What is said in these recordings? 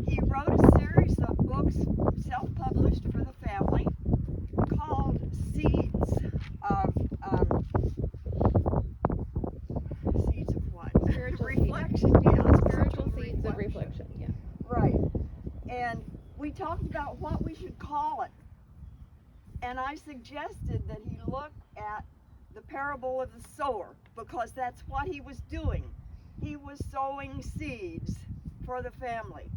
he wrote a series of books, self-published for the family, called Seeds of Seeds of what? Spiritual Reflection. Yeah, Spiritual seeds of reflection. Yeah. Right. And we talked about what we should call it. And I suggested that he look at the parable of the sower, because that's what he was doing. He was sowing seeds for the family.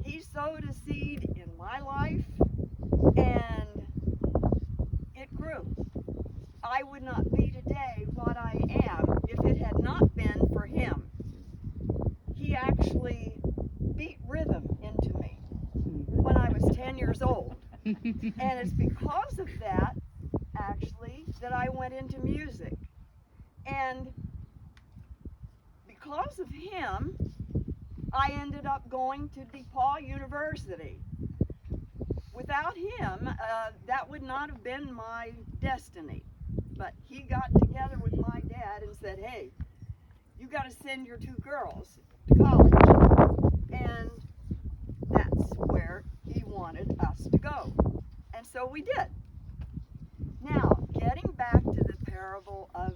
He sowed a seed in my life, and it grew. I would not be today what I am if it had not been for him. He actually beat rhythm into me when I was 10 years old. And it's because of that, actually, that I went into music. And because of him, I ended up going to DePaul University. Without him, that would not have been my destiny. But he got together with my dad and said, hey, you got to send your two girls to college. And that's where he wanted us to go. And so we did. Now, getting back to the parable of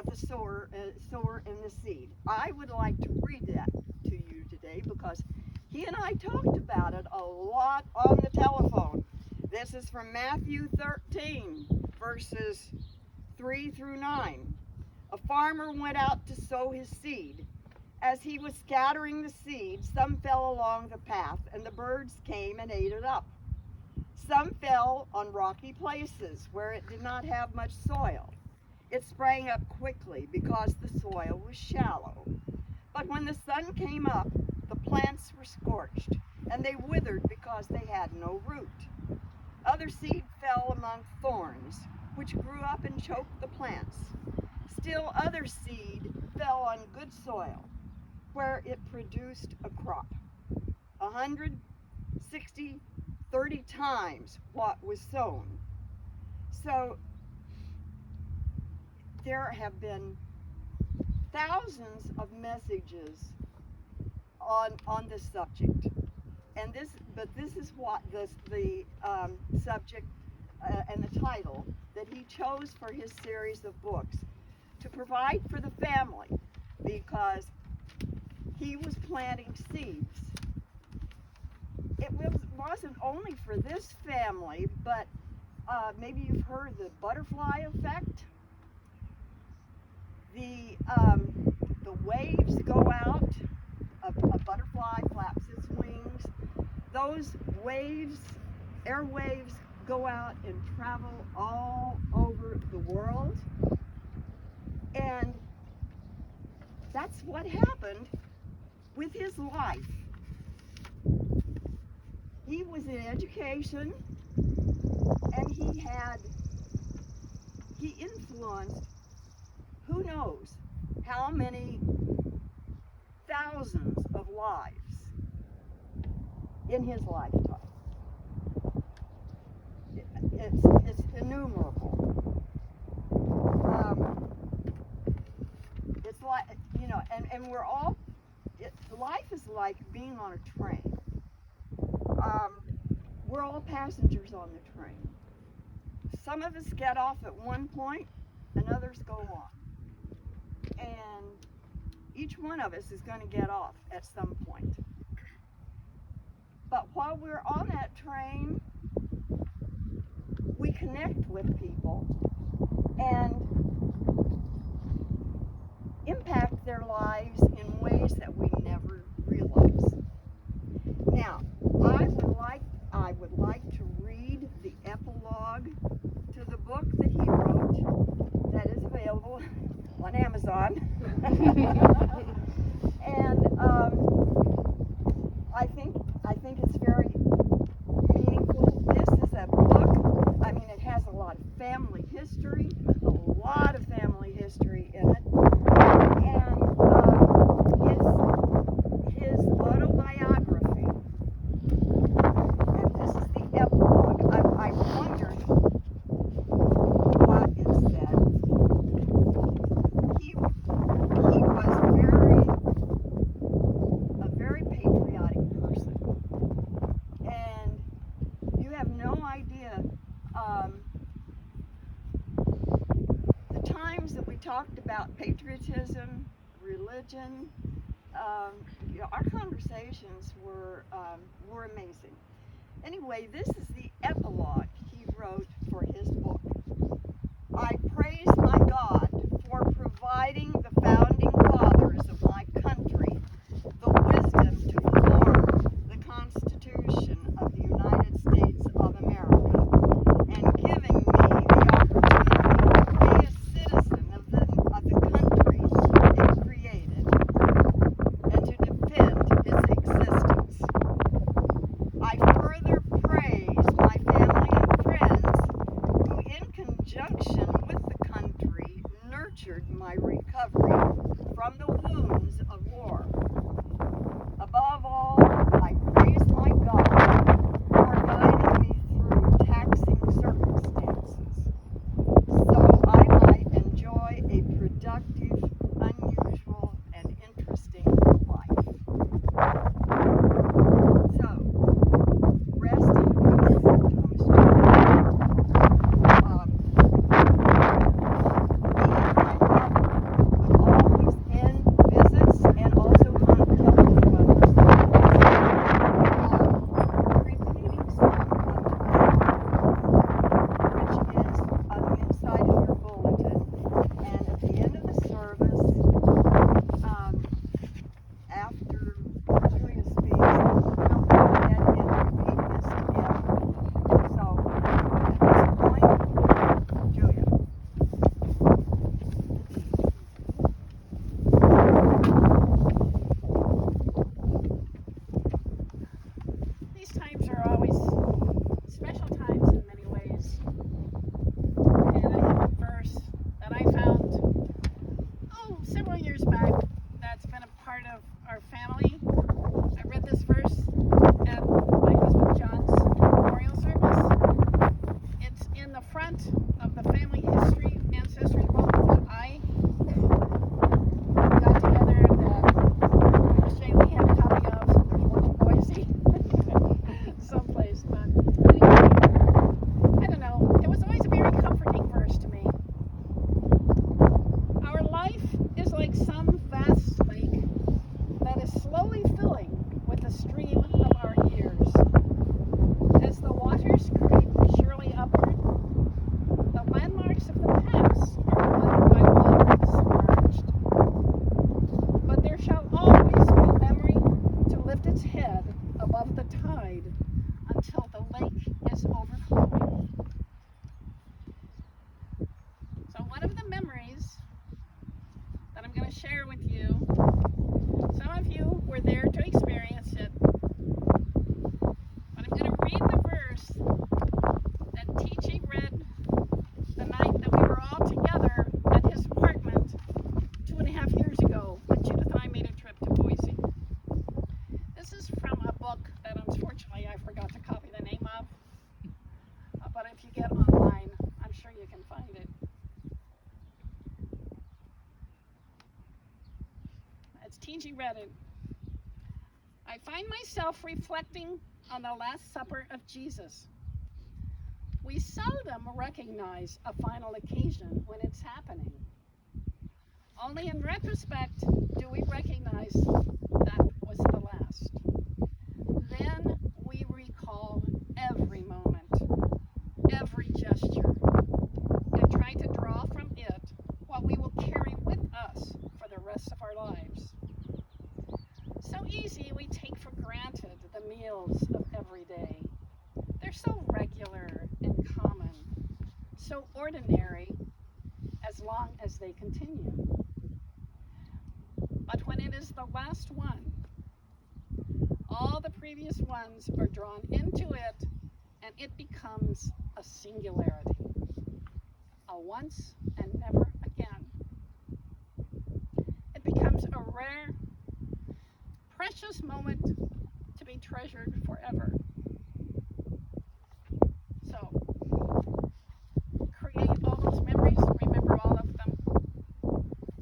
the sower and the seed, I would like to read that to you today because he and I talked about it a lot on the telephone. This is from Matthew 13, verses 3 through 9. A farmer went out to sow his seed. As he was scattering the seed, some fell along the path, and the birds came and ate it up. Some fell on rocky places where it did not have much soil. It sprang up quickly because the soil was shallow. But when the sun came up, the plants were scorched, and they withered because they had no root. Other seed fell among thorns, which grew up and choked the plants. Still other seed fell on good soil, where it produced a crop, 100, 60, 30 times what was sown. So there have been thousands of messages on this subject, and this is what the subject and the title that he chose for his series of books, to provide for the family, because he was planting seeds. It wasn't only for this family, but maybe you've heard the butterfly effect. The waves go out, a butterfly flaps its wings. Those waves, air waves, go out and travel all over the world. And that's what happened with his life. He was in education, and he influenced who knows how many thousands of lives in his lifetime. It's innumerable. It's like, and we're all, life is like being on a train. We're all passengers on the train. Some of us get off at one point and others go on. And each one of us is going to get off at some point. But while we're on that train, we connect with people and impact their lives in ways that we never realize. Now, I would like to read the epilogue to the book that he wrote that is available on Amazon. And I think it's very meaningful. This is a book, it has a lot of family history in it. And about patriotism, religion. Our conversations were amazing. Anyway, this is the epilogue he wrote for his book. I praise my God for providing the founding fathers of my country the wisdom to form the Constitution of the United States of America and giving me the opportunity to be a citizen of the country it created and to defend its existence. I further praise my family and friends who, in conjunction with the country, nurtured my recovery from the wounds of war. Above all, I praise my God for guiding me through taxing circumstances so I might enjoy a productive, unusual, and interesting life. So, rest in peace, Thomas Jefferson. He and my mother would always end visits and also telephone conversations repeating some which is on the inside of your bulletin. And at the end of the service, after Julia speaks, we'll go ahead and repeat this together. So, at this point, Julia. These times are always special times in many ways. And I have a verse that I found, several years back that's been a part of our family. I read this verse at my husband John's memorial service. It's in the front of the family history, ancestry book that I got together that Shaylee had a copy of, so there's one in Boise. Someplace, but anyway, I don't know. It was always a very comforting verse to me. Our life is like some vast lake that is slowly filling with the stream of our years. As the waters creep surely upward, the landmarks of the past are one by one submerged. But there shall always be memory to lift its head above the tide until the lake is overflowing. So one of the memories that I'm going to share with you, some of you were there to experience it, but I'm going to read the verse that T.G. read the night that we were all together at his apartment 2.5 years ago when Judith and I made a trip to Boise. This is from a book that unfortunately I forgot to copy the name of, but if you get online, I'm sure you can find it. As T.G. read it, I find myself reflecting on the Last Supper of Jesus. We seldom recognize a final occasion when it's happening. Only in retrospect do we recognize that was the last. Then we recall every moment, every gesture, and try to draw from it what we will carry with us for the rest of our lives. So easy we take for granted the meals of every day. They're so regular and common, so ordinary as long as they continue. But when it is the last one, all the previous ones are drawn into it, and it becomes a singularity, a once and never again. It becomes a rare, precious moment to be treasured forever. So, create all those memories, remember all of them,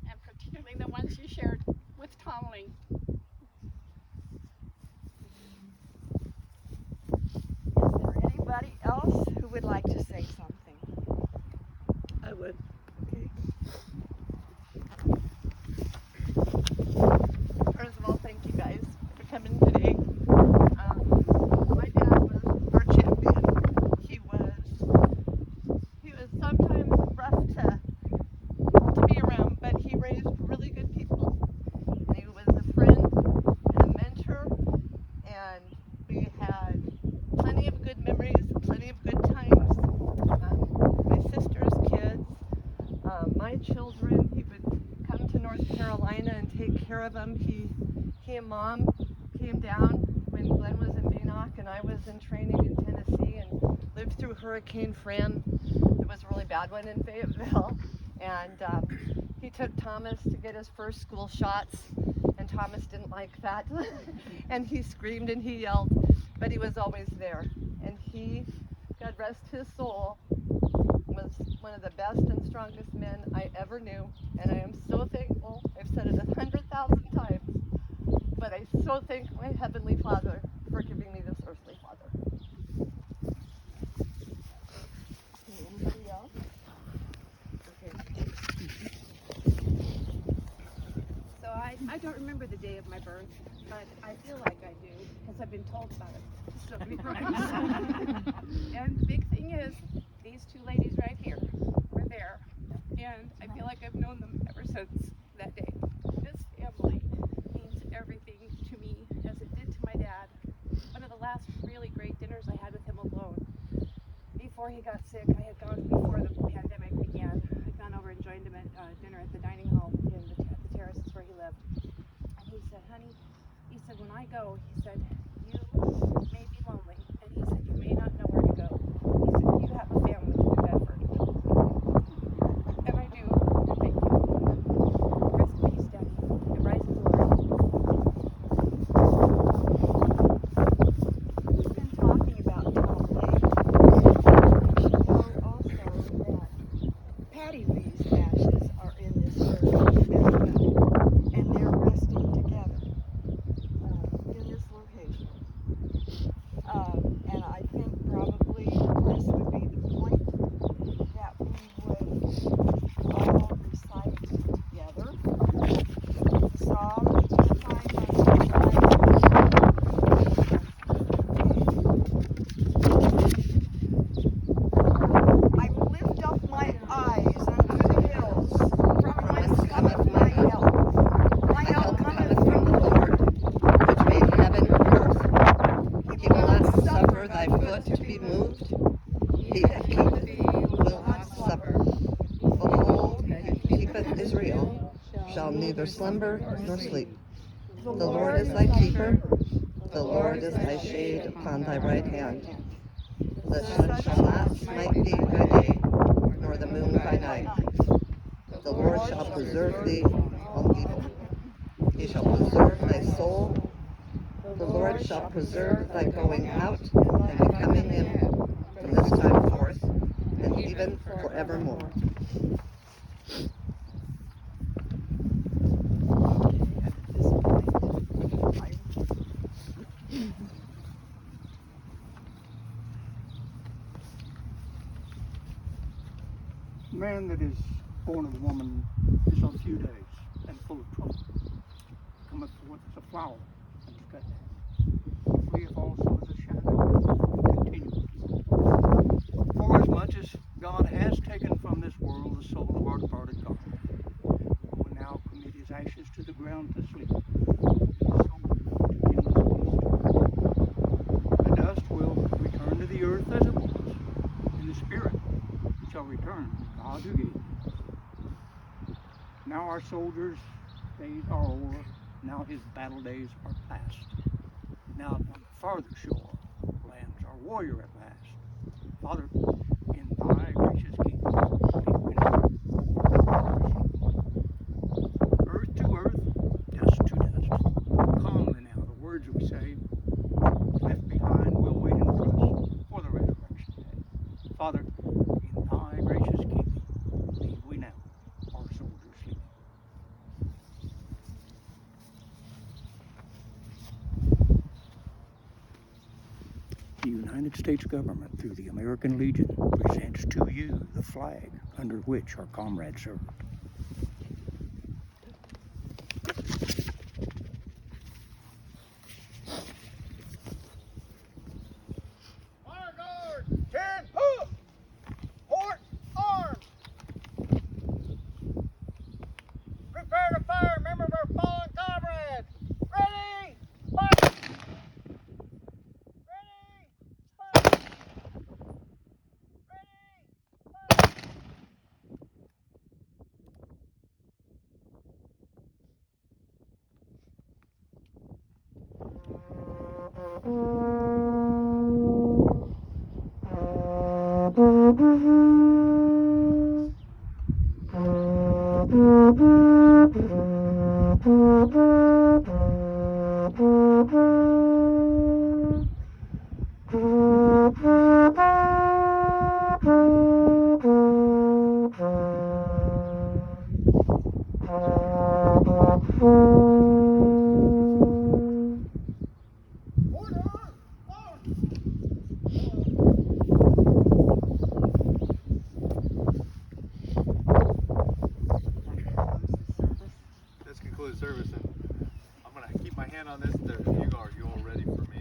and particularly the ones you shared with Tom Lee. Is there anybody else who would like to say something? I would. Okay. of them. He and Mom came down when Glenn was in Enoch and I was in training in Tennessee and lived through Hurricane Fran. It was a really bad one in Fayetteville. And he took Thomas to get his first school shots, and Thomas didn't like that. And he screamed and he yelled, but he was always there. And he, God rest his soul, was one of the best and strongest men I ever knew. And I am so thankful. I've said it 100,000 times, but I so thank my Heavenly Father for giving me this earthly father. Anybody else? Okay. So I don't remember the day of my birth, but I feel like I do because I've been told about it so many times. And the big thing is, these two ladies right here were there, and I feel like I've known them ever since that day. This family means everything to me, as it did to my dad. One of the last really great dinners I had with him alone. Before he got sick, I had gone, before the pandemic began, I'd gone over and joined him at dinner at the dining hall at the terraces where he lived. And he said, honey, he said, when I go, he said, you may be lonely. And he said, you may not know where to go. He said, you have a family in Bedford. And I do. And thank you. Rest in peace, Daddy. And rise in glory. We've been talking about Tom Lake. You should know also that Patty Lee's ashes are in this earth as well, and they're resting together in this location. And I think probably this would be the point that we would all recite together the psalm each time I will lift up my eyes unto the hills, from whence cometh my help. My help cometh from the Lord, Which made heaven and earth. he He will not suffer thy foot to be moved. He that keepeth thee will not slumber. Behold, he keepeth Israel, shall neither slumber nor sleep. The Lord is thy keeper. The Lord is thy shade upon thy right hand. The sun shall not smite thee by day, nor the moon by night. The Lord shall preserve thee from evil. He shall preserve thy soul. The Lord shall preserve thy going out and thy coming in from this time forth, and even forevermore. At this point, I Man that is born of a woman is of few days and full of trouble. Cometh forth as a flower and is cut down. He fleeth also as a shadow and continueth. For as much as God has taken from this world the soul of our departed comrade, who will now commit his ashes to the ground to sleep, and his soul to endless peace. The dust will return to the earth as it was, and the spirit shall return to God who gave it. Now our soldiers' days are o'er, now his battle days are past. Now on the farther shore lands our warrior at last. Father, in thy gracious kingdom, earth to earth, dust to dust. Calmly now, the words we say, left behind will wait in trust for the resurrection day. Father, in thy gracious kingdom, leave we now our soldiers sleeping. The United States government, through the American Legion, presents to you the flag under which our comrades served. Honor guard! 10 hoof! Port arms! Prepare to fire, remember our fallen comrades! Ready! Fire! Ready! Fire! Ready! Fire! This concludes service, and I'm gonna keep my hand on this. There, you are ready for me.